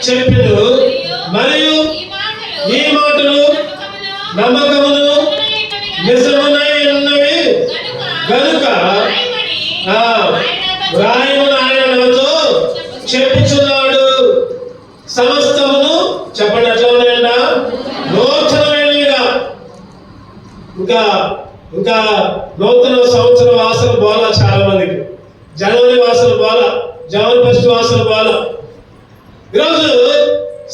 చెప్పెను. మరియు ఈ మాటలు నమ్మకమును నిజమునై ఉన్నవి గనుక రాయమని ఆయన నాతో చెప్పుచున్నాడు. సమస్తమును చెప్పండి ఎట్లా ఉన్నాయంట? నూతనమైనవిగా. ఇంకా నూతన సంవత్సర వాసన పోలా చాలా మందికి. జనవరి వాసన పోలా, జనవరి ఫస్ట్ వాసన పోలా. ఈరోజు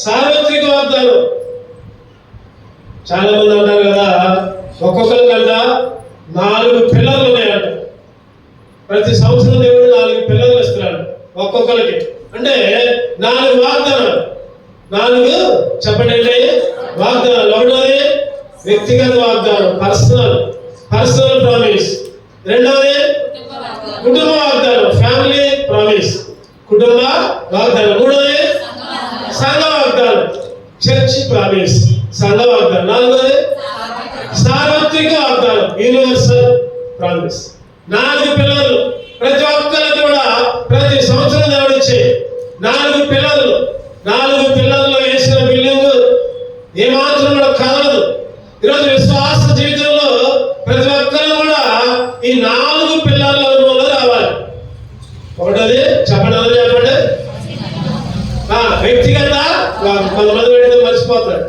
సార్వత్రిక వాగ్దానం. చాలా మంది అంటారు కదా, ఒక్కొక్కరి కన్నా 4 పిల్లలు ఉన్నాయంట. ప్రతి సంవత్సరం దేవుడు 4 పిల్లలు ఇస్తున్నాడు ఒక్కొక్కరికి. అంటే 4 వాగ్దానాలు. 4 చెప్పండి ఏంటి వాగ్దానాలు. ఒకటోది వ్యక్తిగత వాగ్దానం, పర్సనల్ ప్రామిస్. రెండవది కుటుంబ వాగ్దానం, ఫ్యామిలీ ప్రామిస్, కుటుంబ వాగ్దానం. మూడవది సంఘ వాగ్దానం, చర్చ్ ప్రామిస్, సంఘ వాగ్దానం. నాలుగవది సార్వత్రిక వాగ్దానం, యూనివర్సల్ ప్రామిస్. 4 పిల్లలు ప్రతి ఒక్కరికి కూడా ప్రతి సంవత్సరం దేవుడిచ్చే 4 పిల్లలు. 4 పిల్లల్లో వేసిన బిల్డింగ్ ఏమాత్రం కూడా కదలదు. ఈరోజు విశ్వాస జీవితంలో ప్రతి ఒక్కరు కూడా ఈ 4 పిల్లల అనుభవంలో రావాలి. ఒకటది చెప్పండి వ్యక్తిగత. కొంతమంది పెడితే మర్చిపోతారు.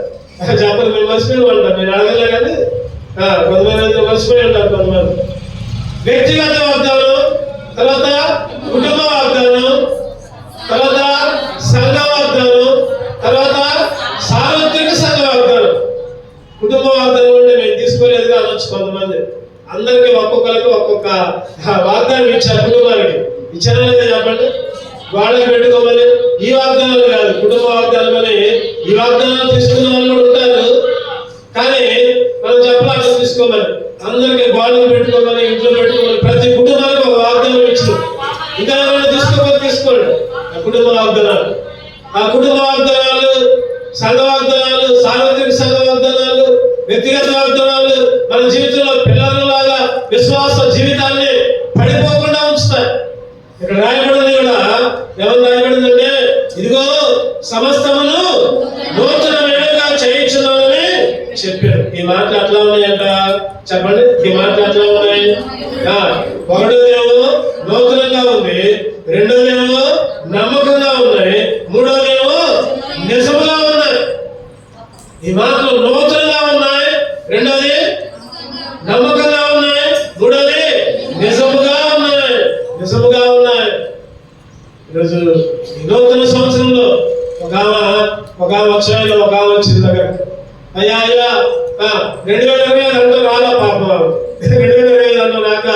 చెప్పండి మీరు మర్చిపోయి ఉంటారు, నేను అడగలే కానీ కొంతమంది మర్చిపోయి ఉంటారు. కొంతమంది వ్యక్తిగత వాగ్దానం, తర్వాత కుటుంబ వాగ్దానం, తర్వాత సంఘ వాగ్దానం, తర్వాత సార్వత్రిక సంఘ వాగ్దానం. కుటుంబ వాగ్దానం అంటే మేము తీసుకోలేదు అనొచ్చు కొంతమంది. అందరికి ఒక్కొక్కరికి ఒక్కొక్క వాగ్దానం ఇచ్చారు. కుటుంబానికి ఇచ్చారా లేదా చెప్పండి. వాళ్ళకి పెట్టుకోమని ఈ వాగ్దానాలు కాదు, కుటుంబ వాగ్దానం అని ఈ వాగ్దానాలు తీసుకున్న వాళ్ళు కూడా ఉంటారు. కానీ మనం చెప్పాలి తీసుకోమని, అందరికి గోడలు పెట్టుకోమని, ఇంట్లో పెట్టుకోమని, ప్రతి కుటుంబానికి ఒక వాగ్దానం ఇచ్చింది. ఇంకా తీసుకోండి ఆ కుటుంబ వాగ్దానాలు. ఆ కుటుంబ వాగ్దానాలు, సంఘ వాగ్దానాలు, సార్వత్రిక సంఘ వాగ్దానాలు, వ్యక్తిగత వాగ్దానాలు మన జీవితంలో పిల్లలలాగా విశ్వాస జీవితాన్ని పడిపోకుండా ఉంచుతాయి. ఇక్కడ రాయబడింది కూడా ఎవరు రాయబడిందంటే, ఇదిగో సమస్తమును నూతనమైనగా చేయించున్నానని చెప్పారు. ఈ మాటలు అట్లా ఉన్నాయంట. చెప్పండి, ఈ మాటలు అట్లా ఉన్నాయి. ఒకటోదేమో నూతనంగా ఉంది, రెండోదేమో నమ్మకంగా ఉన్నాయి, మూడోదేమో నిజముగా ఉన్నాయి. ఈ మాటలు నూతనంగా ఉన్నాయి, రెండోది నమ్మకంగా ఉన్నాయి, మూడోది నిజముగా ఉన్నాయి. ఈరోజు ఈ నూతన సంవత్సరంలో ఒక వచ్చాయిలో ఒక వచ్చింది దగ్గర, అయ్యా 2025 అంటూ రాలా పాపం. 2025 అంటూ నాక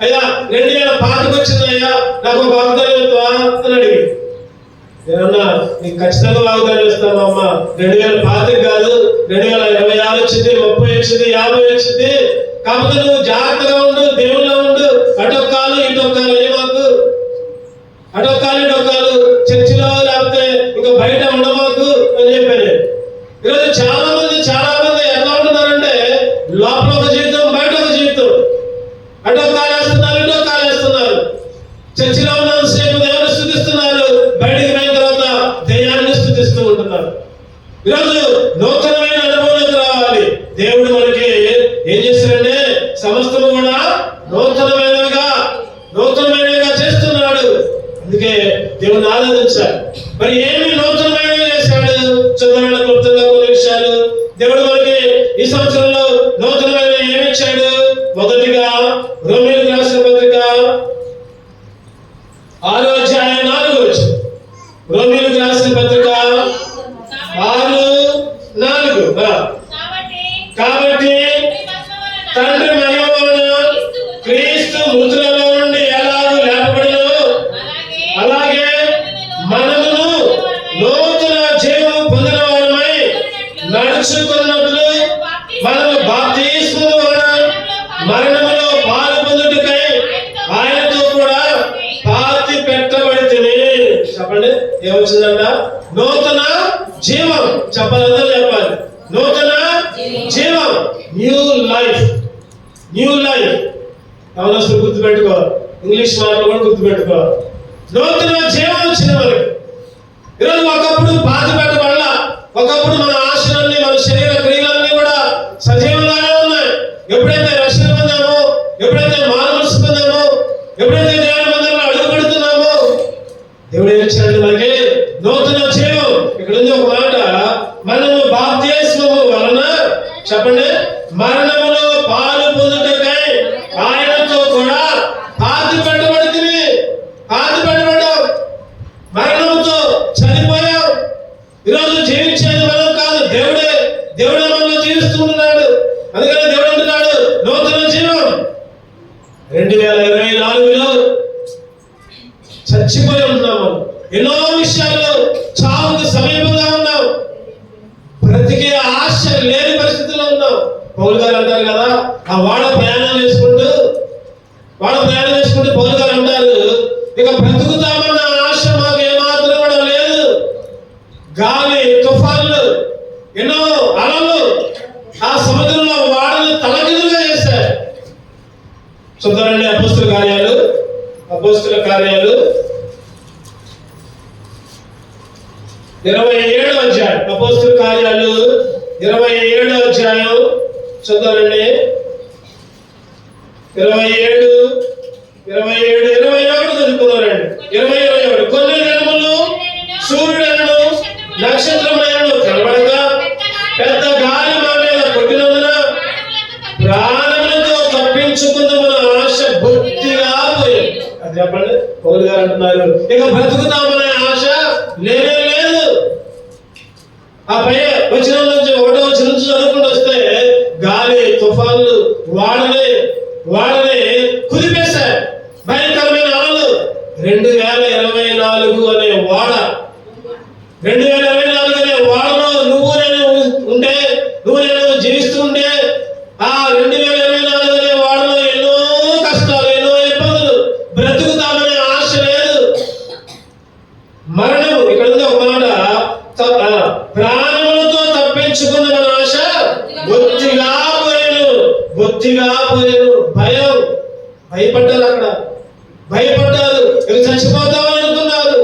అయ్యా 2025 వచ్చింది అయ్యా, నాకు ఒక వాగ్దానం ఇస్తావా అని అడిగి, నేనన్నా నీకు ఖచ్చితంగా వాగ్దానం ఇస్తాను అమ్మ. 2025 కాదు, 2026 వచ్చింది, 30 వచ్చింది, 50 వచ్చింది. కాకపోతే నువ్వు జాగ్రత్తగా ఉండు, దేవుళ్ళో ఉండు. అటొక్కాలు ఇటొక్కాలు ఏమాకు, అటొక్కాలు ఇటొక్కాలు చర్చిలో లేకపోతే ఇంకా బయట ఉండమాకు అని చెప్పాను. ఈరోజు చాలా మంది ఎట్లా ఉంటున్నారంటే, లోపల ఒక జీవితం, బయట ఒక జీవితం. అటొక్కాలు వేస్తున్నారు, ఇటొక్కాలు వేస్తున్నారు. చర్చిలో ఉన్న సేపు దేవుని స్తుతిస్తున్నారు, బయటికి పోయిన తర్వాత దెయ్యాన్ని స్తుతిస్తూ ఉంటున్నారు. ఈరోజు నూతనమైన అనుభవంలోకి రావాలి. దేవుడు మనకి ఏం చేస్తాడంటే, సమస్తము కూడా నూతనమైనవిగా చేస్తున్నాడు. అందుకే దేవుని ఆరాధించాలి. మరి ఏమి నూతనమైనవి చేశాడు? చదువుల క్లుప్తంగా కొన్ని విషయాలు. దేవుడు మనకి ఈ సంవత్సరంలో నూతనమైన ఏమి ఇచ్చాడు? మొదటిగా రోమీయులకు రాసిన పత్రిక 6వ అధ్యాయం 4వ వచనం. రోమీయులకు రాసిన పత్రిక 6:4. కాబట్టి తండ్రి మహిమ వలన క్రీస్తు మృతులలో నుండి ఎలాగూ లేపబడినో అలాగే మనమును నూతన జీవము పొందిన వారమై నడుచుకున్నట్లు మనము బాప్తిస్మము వలన మరణములో పాలు పొందుటకై ఆయనతో కూడా పాతి పెట్టబడితిమి. చెప్పండి ఏమొచ్చిందంట? నూతన జీవం. చెప్పాలందరూ చెప్పాలి. నూతన జీవం, న్యూ లైఫ్. అవనస్తులు గుర్తుపెట్టుకో, ఇంగ్లీష్ మాటలు కూడా గుర్తుపెట్టుకో. నూతన జీవం వచ్చిన మనకి. ఈరోజు ఒకప్పుడు బాధ పెట్టబడాల, ఒకప్పుడు మన ఆశలన్నీ మన శరీర క్రియలన్నీ కూడా సజీవంగానే ఉన్నాయి. ఎప్పుడైతే రక్షణ పొందామో, ఎప్పుడైతే మానవలసి పొందామో, ఎప్పుడైతే దేవుని మందిరంలో అడుగు పెడుతున్నామో, దేవుడు ఏం ఇచ్చాడు మనకి? నూతన జీవం. ఇక్కడ ఉంది ఒక మాట, మనము బాప్తిస్మము వలన, చెప్పండి, మరణములో పాలు పొందుటకై ఆయనతో కూడా పాతి పెట్టబడితిమి. పాతి పెట్టబడ్డాం, మరణంతో చనిపోయాం. ఈరోజు జీవించేది మనం కాదు, దేవుడే మనలో జీవిస్తున్నాడు. అందుకని దేవుడు అంటున్నాడు నూతన జీవం. 2024లో చచ్చిపోయి ఉన్నాము, ఎన్నో విషయాల్లో చావుకు సమీపంగా ఉన్నాం, బ్రతికే ఆశ లేని పరిస్థితుల్లో ఉన్నాం. పౌలు గారు అంటారు కదా, ఆ వాడ ప్రయాణం చేసుకుంటూ పౌలు గారు అంటారు, ఇక బ్రతుకుతామన్న ఆశ మాకు ఏమాత్రం కూడా లేదు. గాలి తుఫాన్లు, ఎన్నో అలలు ఆ సముద్రంలో వాడలు తలకిందులుగా చేశారు. చూద్దామండి అపోస్తుల కార్యాలు 27వ అధ్యాయం. అపోస్తుల కార్యాలు 27వ అధ్యాయం చూద్దామండి. 27, 21 చదువుకున్నారండి. 20, 21 కొన్ని దినములు సూర్యుడను నక్షత్రములను కనబడగా పెద్ద గాలి మా మీద కొట్టినందున ప్రాణములతో తప్పించుకుందామన్న ఆశ బొత్తిగా పోయింది. అది చెప్పండి. పౌలు గారు అంటున్నారు, ఇక బ్రతుకుతామనే ఆశ లేనే లేదు. ఆ పై వచ్చిన నుంచి 1వ వచనం నుంచి చదువుకుంటూ వస్తే గాలి తుఫాన్లు వాడని కుదిపేశాయి, భయంకరమైన అలలు. 2024 అనే వాడ, 2024 అనే వాడలో నువ్వు నేను జీవిస్తూ ఉంటే, ఆ 2024 అనే వాడలో ఎన్నో కష్టాలు, ఎన్నో ఇబ్బందులు, బ్రతుకుతామనే ఆశ లేదు. మరణం, ఇక్కడ ఉంది ఒక మాట, ప్రాణములతో తప్పించుకుందామన్న ఆశ బొత్తిగా పోయేను. భయపడ్డారు, అక్కడ భయపడ్డారు. ఇక చచ్చిపోతామని అనుకున్నారు.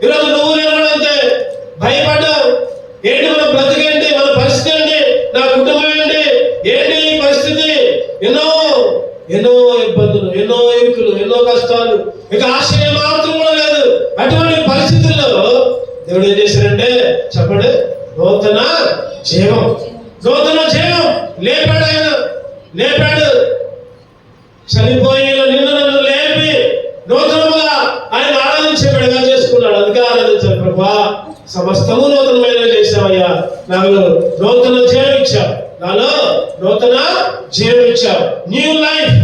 ఈరోజు నువ్వు నిలబడంతే భయపడ్డావు. ఏంటి మన బ్రతికేంటి, మన పరిస్థితి ఏంటి, నా కుటుంబం ఏంటి ఈ పరిస్థితి? ఎన్నో ఇబ్బందులు, ఎన్నో ఇరుకులు, ఎన్నో కష్టాలు, ఇక ఆశ్చర్యం మాత్రం కూడా లేదు. అటువంటి పరిస్థితుల్లో దేవుడు ఏం చేశాడంటే, చెప్పండి, నూతన జీవం లేపాడు. చనిపోయిన నిన్ను నన్ను లేపి నూతనముగా ఆయన ఆరాధించేవాడుగా చేసుకున్నాడు. అందుకే ఆరాధించాడు. ప్రభువా, సమస్తము నూతనమైన చేశావయ్యా, నాకు నూతన జీవం ఇచ్చావు, నాలో నూతన జీవం ఇచ్చావు, న్యూ లైఫ్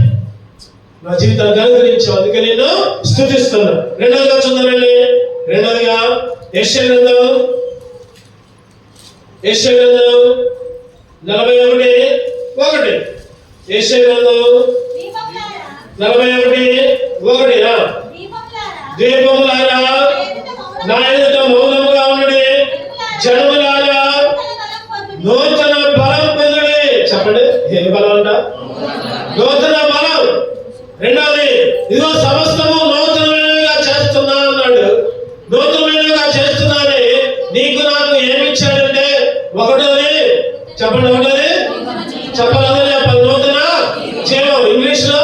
నా జీవితాన్ని అనుగ్రహించావు. అందుకే నేను స్తుతిస్తున్నాను. రెండవదిగా చూద్దామండి. యెషయా గ్రంథం 41:1. యెషయా గ్రంథం 41:1. దీపములారా నా ఎదుట మౌనముగా ఉండుడి, జనములారా నూతన బలం పొందుడి. చెప్పండి, ఏ బలం అంట? నూతన బలం. రెండవది, ఇదిగో సమస్తము నూతనమైనగా చేస్తున్నా అన్నాడు. నూతనమైనగా చేస్తున్నానే నీకు నాకు ఏమి ఇచ్చాడంటే, ఒకటోది చెప్పండి, చెప్పాలి, నూతన జీవం, ఇంగ్లీష్ లో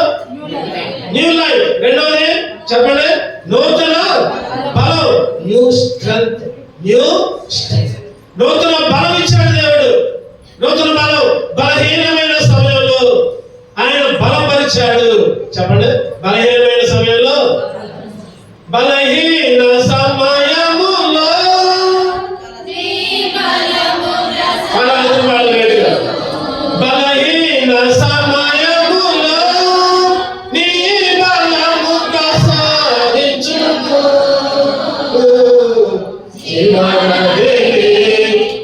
న్యూ లైఫ్. రెండవది చెప్పండి, నూతన బలం, న్యూ స్ట్రెంగ్త్. నూతన బలం ఇచ్చాడు దేవుడు. నూతన బలం, బలహీనమైన సమయంలో ఆయన బలపరిచాడు. చెప్పండి, బలహీనమైన సమయంలో, బలహీన సమయములో బలహీన సమయములో నీ బలము ప్రసాదించుము.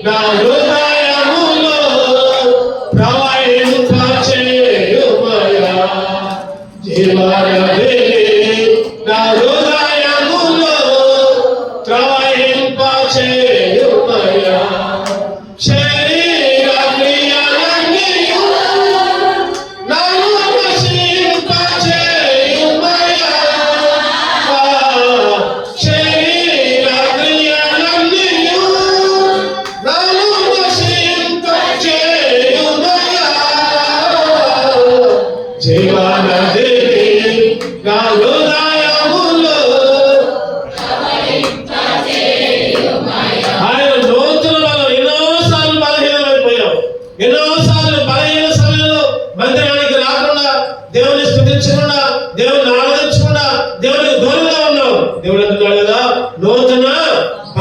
నా హృదయములో ప్రవహింపచేయుమయా, నా హృదయములో ప్రవహింపచేయుమయా. శరీర క్రియలన్నీయు నన్ను నశింపచేయుమయా, శరీర క్రియలన్నీయు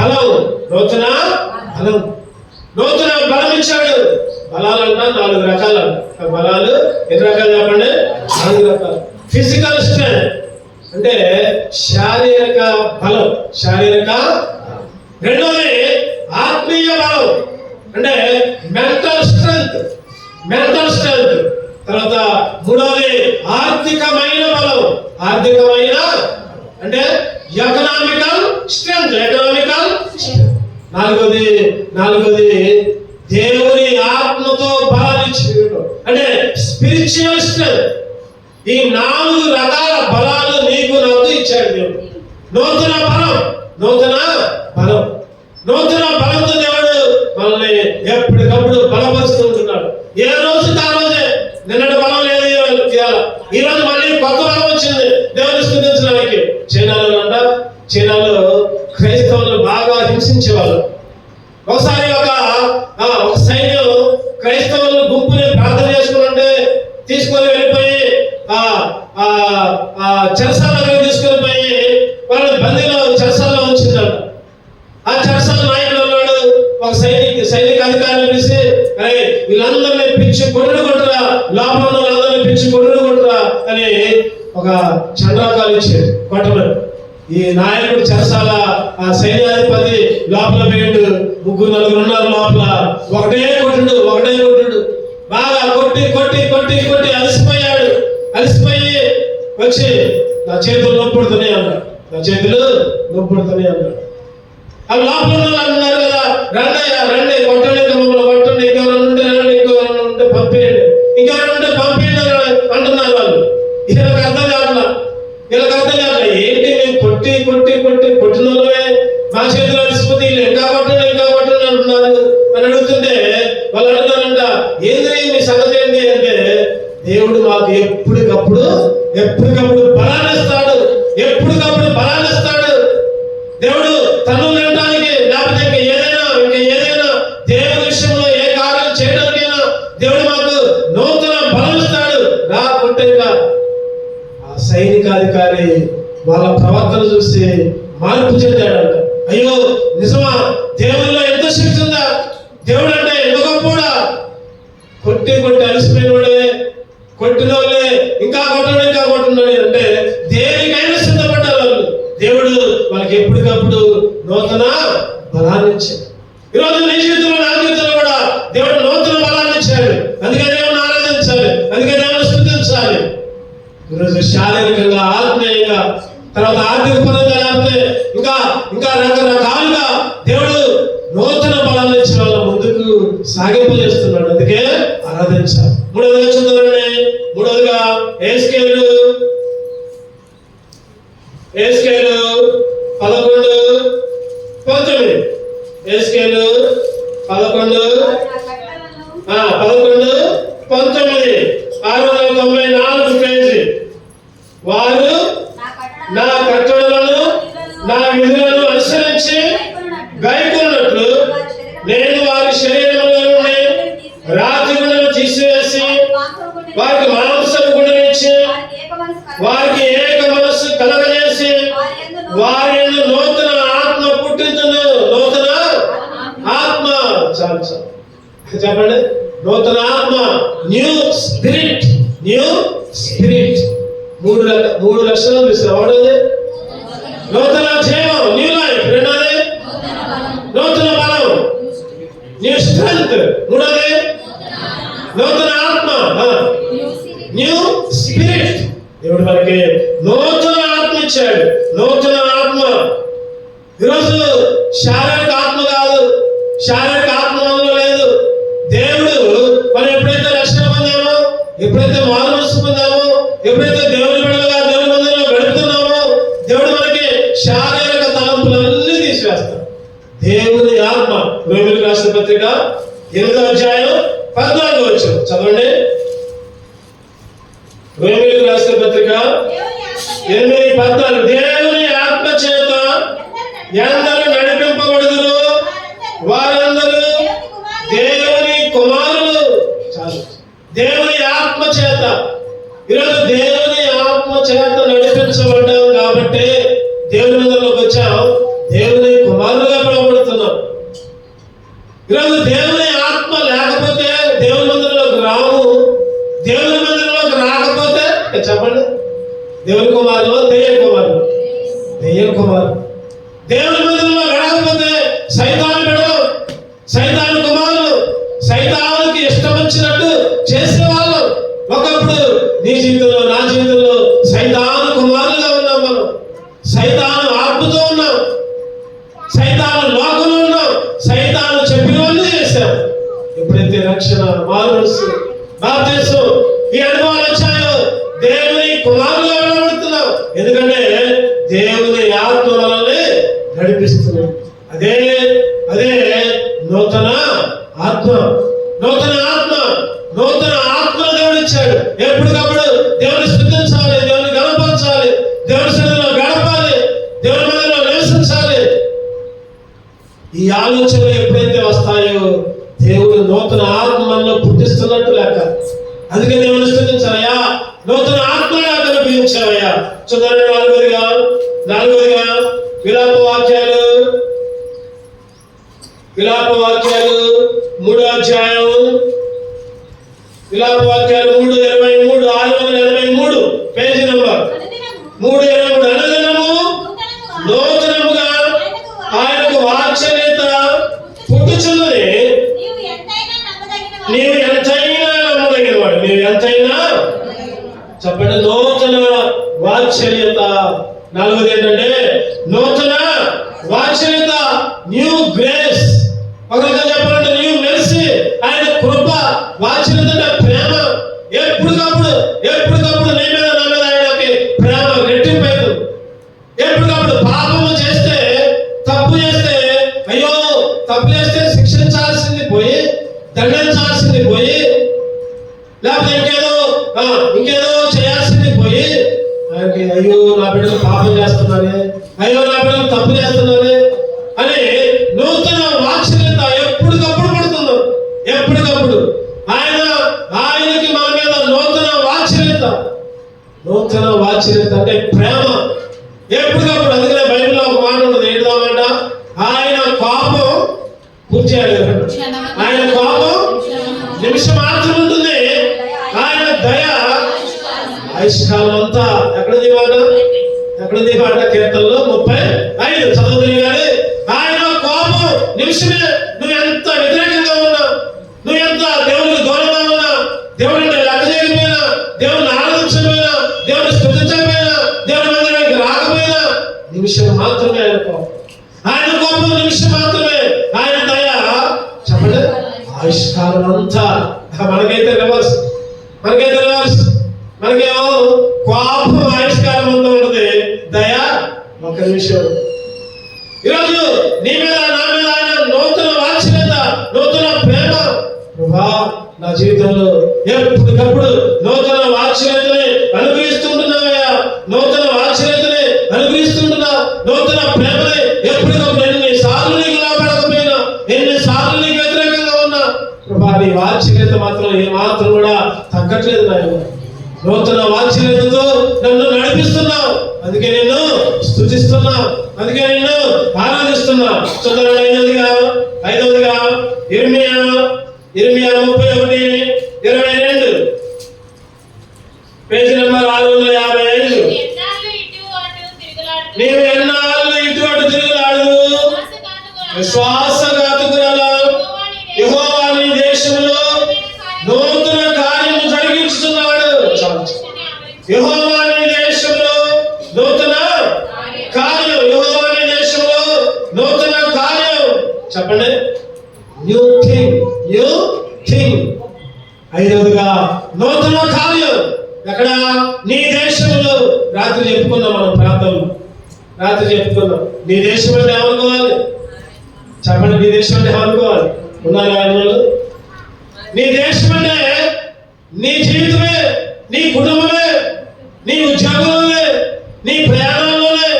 బలం, నూతన బలం. నూతన బలం ఇచ్చాడు. బలాలంట 4 రకాలంట. బలాలు ఎన్ని రకాలు చెప్పండి? 4 రకాలు. ఫిజికల్ స్ట్రెంగ్త్ అంటే శారీరక బలం, శారీరక. రెండోది ఆత్మీయ బలం అంటే మెంటల్ స్ట్రెంగ్త్, మెంటల్ స్ట్రెంగ్త్. తర్వాత మూడోది ఆర్థికమైన బలం, ఆర్థికమైన అంటే ఎకనామికల్ స్ట్రెంగ్త్, ఎకనామికల్ స్ట్రెంగ్త్. నాలుగోది దేవుని ఆత్మతో బలాన్ని ఇచ్చేయడం అంటే స్పిరిచువల్ స్ట్రెంగ్త్. ఈ 4 రకాల బలాలు నీకు నాకు ఇచ్చాడు దేవుడు. నూతన బలం, నూతన బలం. నూతన బలంతో దేవుడు మనల్ని ఎప్పటికప్పుడు బలపరుస్తూ ఉంటున్నాడు. ఏ రోజుకి ఆ రోజే. నిన్నటి బలం లేదు ఈ రోజు మళ్ళీ కొత్త బలం వచ్చింది దేవుని స్తుతించడానికి. చైనాలో క్రైస్తవులను బాగా హింసించేవాళ్ళు. ఒకసారి ఒక సైన్యం క్రైస్తవులను గుంపుని ప్రార్థన చేసుకుంటే తీసుకొని వెళ్ళిపోయి చెరసాల దగ్గర తీసుకొని పోయి వాళ్ళని బందీలో చెరసాల్లో ఉంచిందంట. ఆ చెరసాల నాయకుడు ఉన్నాడు. ఒక సైనిక అధికారులు పిలిచి, అరే వీళ్ళందరినీ పిచ్చి కొట్టుడు కొట్టురా, లోపల ఉన్న వాళ్ళందరినీ పిచ్చి కొట్టుడు కొట్టురా అని ఒక చంద్రాకాలు ఇచ్చాడు కొట్టమని. ఈ నాయకుడు చెరసాల ఆ సైన్యాధిపతి లోపల పోయిండు. 3-4 ఉన్నారు లోపల. ఒకటే కొట్టుడు బాగా కొట్టి అలసిపోయాడు. అలసిపోయి వచ్చి నా చేతులు నొప్పుడుతున్నాయి అన్నాడు. ఆ లోపల ఉన్న వాళ్ళు అన్నారు కదా, రండి కొట్టండి, మమ్మల్ని కొట్టండి, ఇంకెవరైనా ఉంటే పంపేయండి, పంపేయండి అంటున్నారు వాళ్ళు. వీళ్ళకి అర్థం కావట్లా. ఏంటి మేము కొట్టి కొట్టిన వాళ్ళమే మా చేతులు అలసిపోతే వీళ్ళు ఇంకా కొట్టండి అంటున్నారు అని అడుగుతుంటే వాళ్ళు అడుగుతారంట, ఏంది మీ సంగతి ఏంటి అంటే, దేవుడు మాకు ఎప్పటికప్పుడు బలాన్ని ఇస్తాడు. దేవుడు తను నిలడానికి లేకపోతే ఇంకా ఏదైనా దేవుడి విషయంలో ఏ కార్యం చేయడానికైనా దేవుడు మాకు నూతన బలం ఇస్తాడు. రాకుంటే ఆ సైనికాధికారి వాళ్ళ ప్రవర్తన చూసి మార్పు చెందాడంట. అయ్యో నిజమా, దేవుడిలో ఎంత శక్తి ఉందా, దేవుడు అంటే ఎంత గొప్పడా. కొట్టి అలసిపోయిన వాడే, కొట్టిన వాళ్ళే ఇంకా కొట్టండి అంటే దేనికైనా సిద్ధపడ్డారు వాళ్ళు. దేవుడు వాళ్ళకి ఎప్పటికప్పుడు నూతన బలాన్ని ఇచ్చాడు. ఈరోజు నీ జీవితంలో, నా జీవితంలో కూడా దేవుడు నూతన బలాన్ని ఇచ్చాడు. అందుకే దేవుని ఆరాధించాలి, అందుకే దేవుని స్తుతించాలి. ఈరోజు శారీరకంగా, ఆత్మీయంగా, తర్వాత ఆర్థిక పరంగా, లేకపోతే ఇంకా రకరకాలుగా దేవుడు నూతన బలాన్ని ఇచ్చిన వాళ్ళ ముందుకు సాగింపజేస్తున్నాడు. అందుకే ఆరాధించాలి. మూడవదిగా చూద్దామండి. మూడవదిగా ఏస్కేలు 11:19. ఏస్కేలు 11:19. 694 పేజీ. వారు నా కట్టడలను నా విధులను అనుసరించి గైకొన్నట్లు నేను వారి శరీరంలో నుండి రాతి గుండెను తీసివేసి వారికి మాంసపు గుండెను ఇచ్చి వారికి ఏక మనస్సు కలగజేసి వారి యందు నూతన ఆత్మ పుట్టించును. నూతన ఆత్మ. చాలు చెప్పండి. నూతన ఆత్మ, న్యూ స్పిరిట్. మూడు లక్షణాలు చూసాడు. నూతన జీవం, న్యూ లైఫ్. రెండోది నూతన బలం, న్యూ స్ట్రెంగ్త్. మూడోది నూతన ఆత్మ, న్యూ స్పిరిట్. దేవుడు మనకి నూతన ఆత్మ ఇచ్చాడు. నూతన ఆత్మ. ఈరోజు శారీరక ఆత్మ కాదు, శారీరక ఆత్మ మనలో లేదు. దేవుడు మనం ఎప్పుడైతే రక్షణ పొందామో, ఎప్పుడైతే మారు మనసు పొందామో, ఎప్పుడైతే దేవుని బిడ్డలుగా దేవుని మందిరంలో గడుపుతున్నామో, దేవుడు మనకి శారీరక తలంపులన్నీ తీసివేస్తాడు. దేవుని ఆత్మ. రోమీయులకు రాసిన పత్రిక 8:14 చదవండి. రోమీయులకు రాసిన పత్రిక 8:14. దేవుని ఆత్మ చేత ఎందరు నడిపింపబడుదురు వారందరూ దేవుని కుమారులు. దేవుని ఆత్మ చేత. ఈరోజు దేవుని ఆత్మ చేత నడిపించబడ్డాం కాబట్టి దేవుని మందిరంలోకి వచ్చాం. దేవుని కుమారులుగా ఈరోజు దేవుని ఆత్మ లేకపోతే దేవుని మందిరంలోకి రాము. దేవుని మందిరంలోకి రాకపోతే చెప్పండి, దేవుని కుమారులు దెయ్యం కుమారులు, దెయ్యం కుమారులు. దేవుని మందిరంలో రాకపోతే సైతాను బిడ్డలు, సైతాను కుమారులు, సైతానుకి ఇష్టం వచ్చినట్టు చేసేవాళ్ళు. ఒకప్పుడు నీ జీవితంలో నా జీవితంలో సైతాను కుమారులుగా ఉన్నాం. మనం సైతాను ఆత్మతో ఉన్నాం, సైతాను లోకంలో ఉన్నాం, సైతాను చెప్పినవన్నీ చేశాం. ఎప్పుడైతే రక్షణ, మారుమనస్సు, బాప్తిసం ఈ అనుభవాలు వచ్చాయో దేవుని కుమారులుగా నిలబడుతున్నాం. ఎందుకంటే దేవుని ఆత్మ మనల్ని నడిపిస్తున్నాడు. అదే అదే నూతన ఆత్మ. నూతన ఆత్మ, నూతన ఆత్మను దేవుడు ఇచ్చాడు. ఎప్పటికప్పుడు దేవుని స్తుతించాలి, దేవుని గణపరచాలి, దేవుని సన్నిధిలో గడపాలి, దేవుని మందిరంలో నివసించాలి. ఈ ఆలోచనలు ఎప్పుడైతే వస్తాయో దేవుడు నూతన ఆత్మ మనలో పుట్టిస్తున్నట్టు లెక్క. అందుకే దేవుని స్తుతించాలయ్యా, నూతన ఆత్మగా కనిపించావయ్యా. చూడండి, నాలుగోదిగా విలాప వాక్యాలు 3వ అధ్యాయం, విలాప వాక్యాలు 3:23, 683 పేజీ నంబర్ 3:23. అనుదినము నూతనముగా ఆయనకు వాత్సల్యత పుట్టుచున్నది. నీవు ఎంతైనా నమ్మదగినవాడు. నీవు ఎంతైనా చెప్పండి, నూతన వాత్సల్యత. 4వది ఏంటంటే నూతన వాత్సల్యత, న్యూ గ్రేస్. ఒకరిగా చెప్పాలంటే న్యూ మెర్సీ. ఆయన కృప, వాత్సల్యత అంటే ప్రేమ. ఎప్పటికప్పుడు నీ మీద నా మీద ఆయనకి ప్రేమ రెట్టింపు అవుతుంది. ఎప్పటికప్పుడు పాపము చేస్తే, తప్పు చేస్తే, అయ్యో తప్పు చేస్తే శిక్షించాల్సింది పోయి, దండించాల్సింది పోయి, లేకపోతే ఇంకేదో చేయాల్సింది పోయి, ఆయనకి అయ్యో నా బిడ్డలు పాపం చేస్తున్నారే, అయ్యో నా బిడ్డలు తప్పు చేస్తున్నారే అని నూతన వాత్సల్యత ఎప్పటికప్పుడు పడుతుంది. ఎప్పటికప్పుడు ఆయనకి మన మీద నూతన వాత్సల్యత అంటే ప్రేమ. ఎప్పటికప్పుడు. అందుకనే బైబిల్లో ఒక మాట ఉంటుంది, ఏంటంట, ఆయన కోపం పూర్తి చేయలేదు. ఆయన కోపం నిమిషం మాత్రం ఉంటుంది, ఆయన దయ ఆయుష్కాలం అంతా. ఎక్కడది మాట? కీర్తనలో 35 చదువుతుంది. కానీ ఆయన కోపం నిమిషమే. నువ్వు ఎంత వ్యతిరేకంగా ఉన్నా, నువ్వు ఎంత దేవునికి దూరంగా ఉన్నా, దేవుని లెక్క చేయకపోయినా, దేవుని ఆరాధించకపోయినా, దేవుని స్తుతించకపోయినా, దేవుని మందిరానికి రాకపోయినా, నిమిషం మాత్రమే ఆయన కోపం. ఆయన కోపం నిమిషం మాత్రమే. ఆయన దయ చెప్పండి ఆయుష్కాలం అంతా. మనకైతే రివర్స్. మనకేమో కోపం ఆయుష్కాలం అంతా ఉంటుంది, దయ ఒక నిమిషం. ఈరోజు నీ మీద నా మీద ఆయన నూతన వాత్సల్యత, నూతన ప్రేమ. ప్రభా, నా జీవితంలో ఎప్పటికప్పుడు నూతన వాత్సల్యతని అనుభవిస్తుంటున్నావయ్యా. నూతన వాత్సల్యతని అనుభవిస్తుంటున్నా, నూతన ప్రేమని. ఎప్పటికప్పుడు ఎన్నిసార్లు నీకు లోపడకపోయినా, ఎన్నిసార్లు నీకు వ్యతిరేకంగా ఉన్నా, ప్రభా నీ వాత్సల్యత మాత్రం ఏమాత్రం కూడా తగ్గట్లేదు నాయన. నూతన వాత్సల్యతతో నన్ను నడిపిస్తున్నావు. అందుకే నిన్ను స్తుతిస్తున్నా, అందుకే నిన్ను ఆరాధిస్తున్నా. చూడండి, 5వదిగా ఇర్మియా 31:22 పేజీ నెంబర్ 655. నీవు ఎన్నాళ్ళు ఇటు అటు తిరుగులాడు, విశ్వాసఘాతుకురాల, యెహోవా నీ దేశంలో నూతన కార్యము జరిగించుతున్నాడు. యెహోవా నీ దేశంలో నూతన కార్యం. యెహోవా నీ దేశంలో నూతన కార్యం. చెప్పండి, న్యూ థింగ్. 5వదిగా నూతన కార్యం. ఎక్కడ? నీ దేశంలో. రాత్రి చెప్పుకున్నాం మనం ప్రాంతంలో, నీ దేశం అంటే ఏమనుకోవాలి? చెప్పండి, నీ దేశం అంటే ఏమనుకోవాలి? ఉన్నారు వాళ్ళు. నీ దేశం అంటే నీ జీవితమే, నీ కుటుంబమే, నీ ఉద్యోగంలోనే, నీ ప్రయాణంలోనే,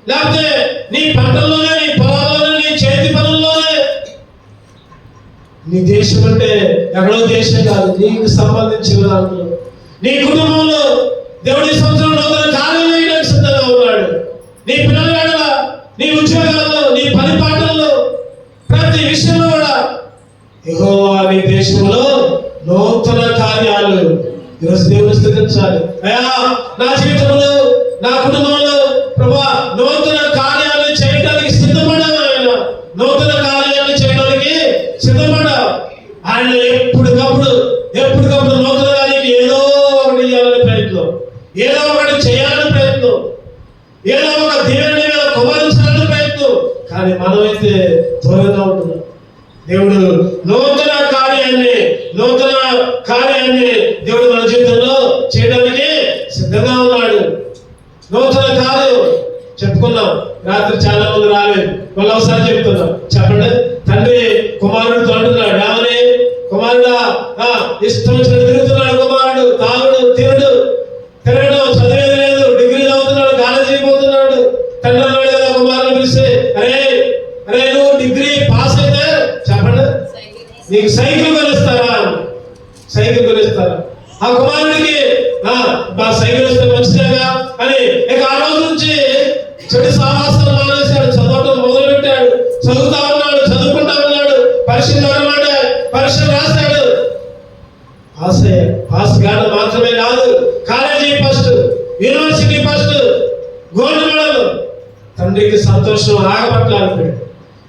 లేకపోతే నీ పంటల్లోనే, నీ పొలాల్లోనే, నీ చేతి పనుల్లోనే. నీ దేశం అంటే ఎక్కడో దేశం కాదు, నీకు సంబంధించిన దాంట్లో, నీ కుటుంబంలో దేవుడి సంవత్సరం నూతన కార్యం చేయడానికి సిద్ధంగా ఉన్నాడు. నీ పిల్లల, నీ ఉద్యోగాల్లో, నీ పని పాటల్లో, ప్రతి విషయంలో కూడా యెహోవా నీ దేశంలో నూతన కార్యాలు. ఈరోజు దేవుని స్తుతించాలి. అయ్యా నా జీవితంలో, నా కుటుంబంలో ప్రభువా నూతన కార్యాలు చేయడానికి సిద్ధపడ్డాను. ఆయన నూతన కార్యాలు చేయడానికి సిద్ధపడ్డా. ఆయన ఎప్పటికప్పుడు నూతన కార్యానికి ఏదో ఒకటి చేయాలని ప్రయత్నం, ఏదో ఒకటి చేయాలని ప్రయత్నం, ఏదో ఒక దేవుని మీద కుమరించాలని ప్రయత్నం. కానీ మనమైతే దూరంగా ఉంటున్నాం. దేవుడు నూతన కార్యాన్ని దేవుడు మన జీవితంలో చేయడానికి సిద్ధంగా ఉన్నాడు. నూతన కార్యం చెప్పుకున్నాం. రాత్రి చాలా మంది రాలేదు, మళ్ళీ ఒకసారి చెప్తున్నాం. చెప్పండి. తండ్రి కుమారుడితో అంటున్నాడు, ఏమని? కుమారుడా, ఇష్టం వచ్చిన తిరుగుతున్నాడు కుమారుడు. తాగుడు, తిరగడం, చదివేది లేదు, డిగ్రీ చదువుతున్నాడు, కాలేజీ పోతున్నాడు. తండ్రి అన్నాడు కదా కుమారుడు పిలిస్తే, అరే నువ్వు డిగ్రీ పాస్ అయితే చెప్పండి నీకు సైకిల్ కొనిస్తారా? సైకిల్ కొనిస్తారా? ఆ కుమారుడికి సైకిల్ ఇస్తే మంచిదేగా అని ఇక ఆ రోజు నుంచి చెడు సాహసాలు మానేశాడు. చదవటం మొదలు పెట్టాడు. చదువుతా ఉన్నాడు, చదువుకుంటా ఉన్నాడు. పరీక్షలు రాశాడు. పాస్ కాదు మాత్రమే కాదు, college first, university first, gold medal. తండ్రికి సంతోషం ఆగపట్టాలి.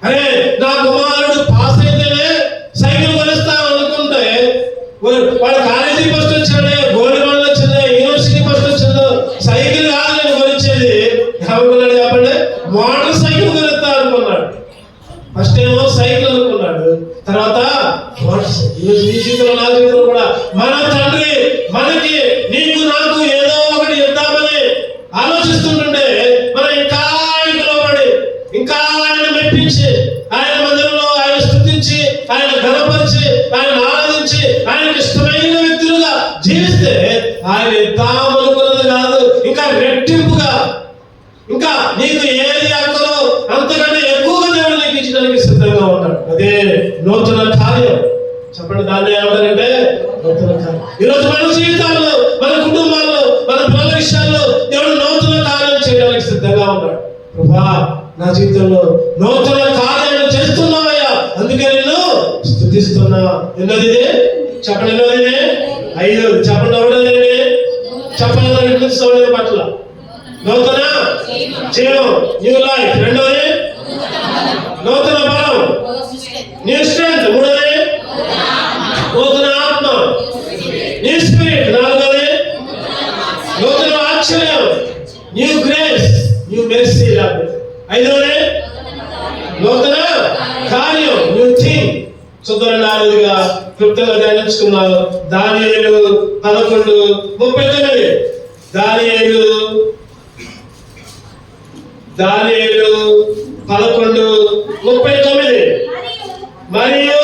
అరే నా కుమారుడు పాస్ అయితేనే సైకిల్ కొనిస్తాను అనుకుంటే వాడు కాలేజీ ఫస్ట్ వచ్చాడే, గోల్డ్ మెడల్ వచ్చిందే, యూనివర్సిటీ ఫస్ట్ వచ్చిందో, సైకిల్ కాదు నేను కొనిచ్చేది. ఏమనుకున్నాడు చెప్పండి? మోటార్ సైకిల్ కొనిస్తా అనుకున్నాడు. ఫస్ట్ ఏమో సైకిల్ అనుకున్నాడు, తర్వాత మోటార్ సైకిల్. ఈ జీవితంలో, నా జీవితంలో కూడా మన తండ్రి మనకి, నీకు నాకు ఏదో ఒకటి ఇద్దామని ఆలోచిస్తుంటుంటే మనం ఇంకా లోబడి, ఇంకా ఆయన మెప్పించి, ఆయన మందిరంలో ఆయన స్తుతించి, ఆయన ఘనపరిచి, ఆయన ఆరాధించి, ఆయనకి ఇష్టమైన వ్యక్తులుగా జీవిస్తే ఆయన ఇద్దామనుకున్నది కాదు, ఇంకా రెట్టింపుగా, ఇంకా నీకు ఏది అక్కడో అంతకంటే ఎక్కువగా దేవుడు నీకు ఇచ్చడానికి సిద్ధంగా ఉన్నాడు. అదే నూతన కార్యం. చెప్పండి, దాన్ని ఏమంటారంటే నూతన కార్యం. ఈరోజు మన జీవితాల్లో, మన కుటుంబాల్లో, మన పిల్లల విషయాల్లో దేవుడు నూతన కార్యం చేయడానికి సిద్ధంగా ఉన్నాడు. ప్రభా నా జీవితంలో నూతన కార్యాలు చేస్తున్నావయ్యా, అందుకే నేను స్తుతిస్తున్నా. ఎన్నది చెప్పండి, ఎన్నది? 5. చెప్పండి, ఎవడదండి? చెప్పండి పట్ల నూతన జీవం, న్యూ లైఫ్. 2వది నూతన బలం, న్యూ స్ట్రెంగ్త్. 3వది నూతన ఆత్మ, న్యూ స్పిరిట్. 4వది నూతన ఆశ్చర్యం, న్యూ గ్రేస్, న్యూ మెర్సీ. 5వది నూతన కార్యం, న్యూ థింగ్. సుందర 4గా క్లుప్తంగా ధ్యానించుకున్నాను. దానియేలు 11:39. దానియేలు 11:39. మరియు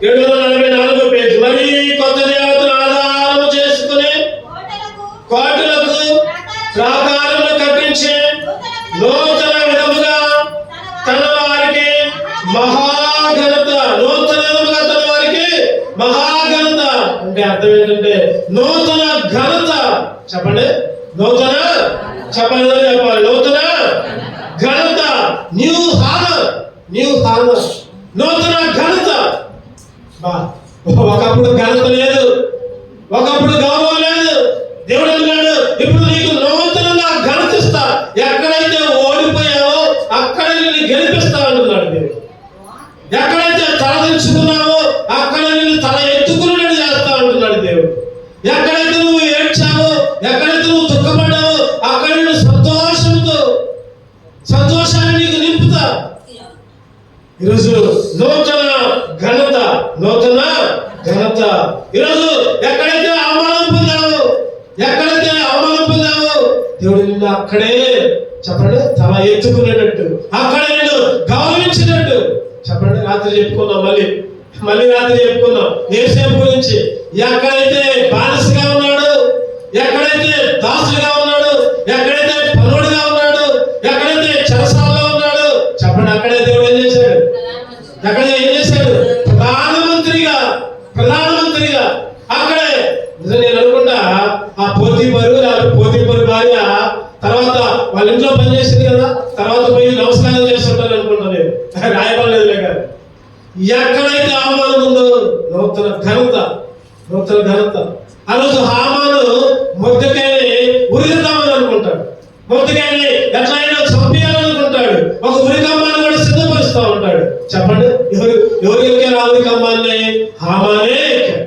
744 పేజీ. మరియు ఈ కొత్త దేవతను ఆధారం చేసుకుని కోటలకు ప్రాకారములు కట్టించి నూతన విధముగా తన వారికి మహాఘనత. నూతన విధముగా తన వారికి మహాఘనత అంటే అర్థం ఏంటంటే నూతన ఘనత. చెప్పండి, నూతన, చెప్పండి, చెప్పాలి. నూతన ఘనత, న్యూ హానర్, నూతన ఘనత. ఒకప్పుడు ఘనత లేదు, ఒకప్పుడు గౌరవం లేదు. దేవుడు అన్నాడు, ఇప్పుడు నీకు నూతనంగా ఘనతిస్తా. ఎక్కడైతే ఓడిపోయావో అక్కడ నిన్ను గెలిపిస్తా అంటున్నాడు దేవుడు. ఎక్కడైతే తలదించుకున్నావో అక్కడ నిన్ను తల ఎత్తుకున్నట్టు చేస్తా అంటున్నాడు దేవుడు. ఎక్కడైతే నువ్వు ఏడ్చావో, ఎక్కడైతే నువ్వు దుఃఖపడ్డావో అక్కడ నిన్ను సంతోషాన్ని నీకు నింపుతా. ఈరోజు నూతన ఘనత. ఈరోజు ఎక్కడైతే అవమానం పొందావో దేవుడు నిన్ను అక్కడే, చెప్పండి, తల ఎత్తుకునేటట్టు, అక్కడే నిన్ను గౌరవించినట్టు. చెప్పండి, రాత్రి చెప్పుకున్నాం, మళ్ళీ రాత్రి చెప్పుకున్నాం యేసేపు గురించి. ఎక్కడైతే బానిసగా ఉన్నాడు, ఎక్కడైతే దాసుగా ఉన్నాడు, ఎక్కడైతే పనుడుగా ఉన్నాడు, ఎక్కడైతే చెరసాలలో ఉన్నాడు, చెప్పండి, అక్కడే దేవుడు ఏం చేశాడు? ప్రధానమంత్రిగా అక్కడే. నేను అనుకుంటా ఆ పోతీపరు భార్య తర్వాత వాళ్ళ ఇంట్లో పనిచేసింది కదా, తర్వాత పోయి నమస్కారం చేస్తుంటారు అనుకుంటా నేను. ఎక్కడైతే అవమానం ఉందో నూతన ఘనత, నూతన ఘనత. ఆ రోజు హామాను మొర్దెకైని ఉరిదామని అనుకుంటాడు, మొర్దెకైని ఎట్లయినా చంపేయాలనుకుంటాడు, ఒక ఉరికమ్మాన్ని కూడా సిద్ధపరుస్తూ ఉంటాడు. చెప్పండి, ఎవరు ఎక్కారు ఆ ఉరికమ్మాన్ని? హామానే ఎక్కాడు.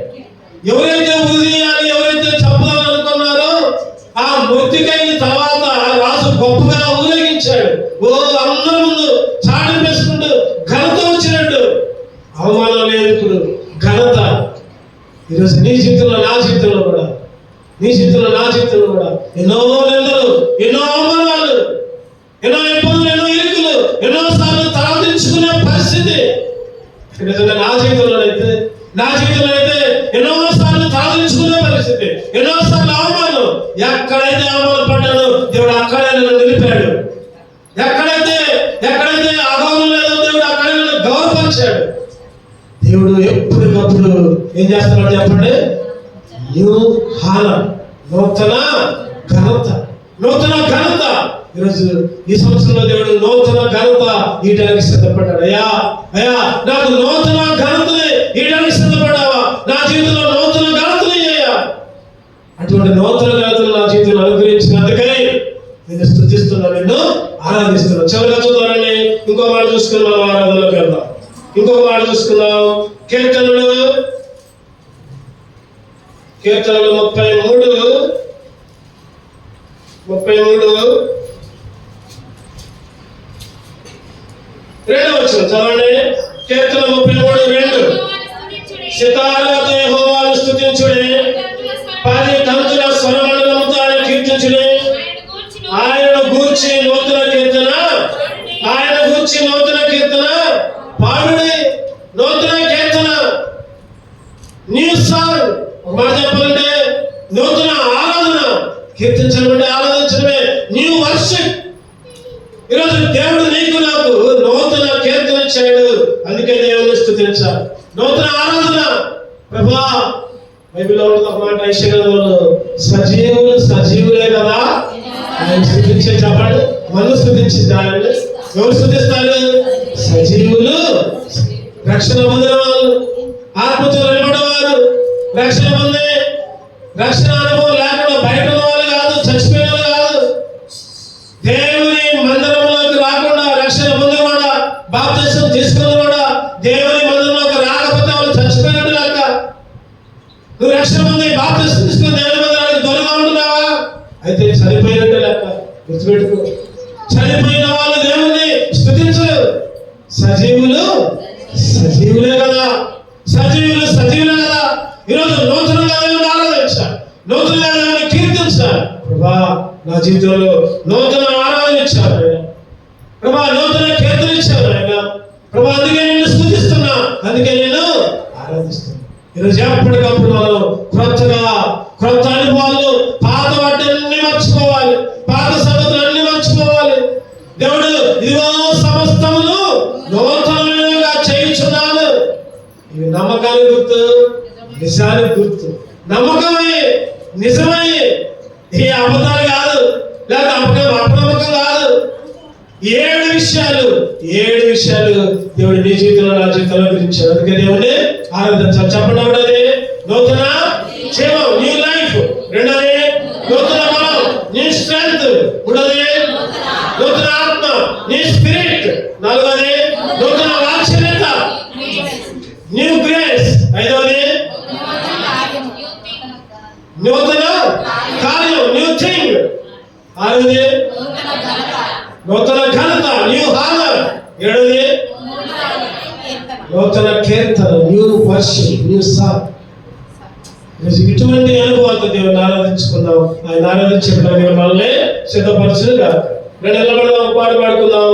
ఎవరైతే ఉరియాలి, ఎవరైతే చంపుదామని అనుకున్నారో ఆ మొర్దెకైని తర్వాత రాజు గొప్పగా ఊరేగించాడు. ఓ అందరి ముందు చాటి వేసుకుంటూ ఘనత వచ్చినట్టు. అవమానం లేదు, ఇప్పుడు ఘనత. ఈరోజు నీ జీవితంలో, నా జీవితంలో కూడా, నీ జీవితంలో, నా జీవితంలో కూడా ఎన్నో నిందలు, ఎన్నో అవమానాలు, ఎన్నో ఇబ్బందులు, ఎన్నో ఇరుకులు, ఎన్నోసార్లు తలదించుకునే పరిస్థితి. నిజంగా నా జీవితంలో అయితే ఎన్నోసార్లు తలదించుకునే పరిస్థితి, ఎన్నోసార్లు అవమానం. ఎక్కడైతే అవమానం పడ్డానో దేవుడు అక్కడే నన్ను నిలిపాడు. ఎక్కడైతే అగౌరవం లేదో దేవుడు అక్కడే నన్ను గౌరవపరిచాడు. దేవుడు ఎప్పటికప్పుడు ఏం చేస్తున్నాడు చెప్పండి? న్యూ హాలం, నూతన ఘనత, నూతన ఘనత. ఈరోజు ఈ సంవత్సరంలో దేవుడు నూతన ఘనత ఇయడానికి సిద్ధపడ్డాడు. అయ్యా నాకు నూతన ఘనతని ఇయడానికి సిద్ధపడ్డావా? నా జీవితంలో నూతన ఘనతని అయ్యా, అటువంటి నూతన ఘనతలు నా జీవితంలో అనుగ్రహించినందుకై నేను స్తుతిస్తున్నా, నిన్ను ఆరాధిస్తున్నా. చివరిగా చూద్దామండి, ఇంకో మాట చూసుకుని మనం ఆరాధనలోకి వెళ్దాం. ఇంకొక మాట చూసుకుందాం. కీర్తనలు 33 2 వచ్చిన చదవండి. కీర్తన 33:2. సితారాతో యెహోవాను స్తుతించుడి, 10 తంతుల స్వరమండలముతో ఆయన కీర్తించుడి. ఆయనను గూర్చి నూతన కీర్తన, ఆయన గూర్చి నూతన కీర్తన పాడుడి. నూతన కీర్తన, న్యూ సాంగ్. ఒక మాట చెప్పాలంటే నూతన ఆరాధన. కీర్తించడం ఆరాధించడమే న్యూ వర్షిప్. ఈరోజు దేవుడు నీకు నాకు నూతన కీర్తన ఇచ్చాడు, అందుకే దేవుని స్తుతించాలి. నూతన ఆరాధన. ప్రభా, బైబిల్లో ఉన్న ఒక మాట, ఐశ్వర్యంలో సజీవులే కదా ఆయన స్తుతించే. చెప్పండి, మనం స్తుతించింది ఆయన. ఎవరు స్తుతిస్తారు? సజీవులు, రక్షణ పొందిన వాళ్ళు, ఆత్మతో నిలబడేవారు, రక్షణ పొంది రక్షణ అనుభవం లేకుండా బయట వాళ్ళు కాదు, చచ్చిపోయిన వాళ్ళు కాదు. దేవుని మందిరంలోకి రాకుండా రక్షణ పొందేవాడా, బాప్తిసం తీసుకున్నవాడా, దేవుని మందిరంలోకి రాకపోతే వాళ్ళు చచ్చిపోయినట్టు లేక. నువ్వు రక్షణ పొంది బాప్తిసం తీసుకుని దేవుని మందిరానికి దూరంగా ఉంటున్నావా? అయితే చనిపోయినట్టు లెక్క. గుర్తుపెట్టుకో, చనిపోయిన వాళ్ళు దేవుని స్తుతించరు. సజీవులే కదా, సజీవులే కదా. ఈరోజు నూతనంగా దేవుని ఆరాధించాలి, నూతనంగా దేవుని కీర్తించాలి. ప్రభా, నా జీవితంలో నూతన ఆరాధన ఇచ్చారు ఆయన. ప్రభా, నూతన కీర్తన ఇచ్చారు ఆయన. ప్రభా, అందుకే నిన్ను స్తుతిస్తున్నా, అందుకే నేను ఆరాధిస్తున్నా. ఈరోజు ఎప్పటికప్పుడు మనం క్రొత్త అనుభవాలు, పాత వాటిని మర్చిపోవాలి, పాత సంగతులన్నీ మర్చిపోవాలి. దేవుడు ఇదిగో సమస్తమును నూతనంగా చేయించున్నాను. ఇవి నమ్మకానికి గుర్తు, నిజానికి గుర్తు. నమ్మకమే, నిజమే. ఈ అబద్ధాలు కాదు, లేక అపనమ్మకం కాదు. 7 విషయాలు దేవుడు నీ జీవితంలో, నా జీవితంలో గురించాడు. అందుకే దేవుడిని ఆరాధించాలి. చెప్పండి, ఒకటది నూతన జీవం, న్యూ లైఫ్. రెండోది నూతన బలం, న్యూ స్ట్రెంగ్త్. మూడోది నూతన ఆత్మ, న్యూ స్పిరిట్. నాలుగోది నూతన వాత్సల్యత, న్యూ గ్రేస్. ఐదోది నూతన కార్యం, న్యూ థింగ్. ఆరోది నూతన ఘనత, న్యూ హానర్. ఏడోది నూతన కీర్తన, న్యూ వర్షిప్, న్యూ సాంగ్. ఇటువంటి అనుభవాలతో దేవుని ఆరాధించుకుందాం. ఆయన ఆరాధించే మనల్ని సిద్ధపరచుగా. 2 నిలబడదాం, పాడుకుందాం.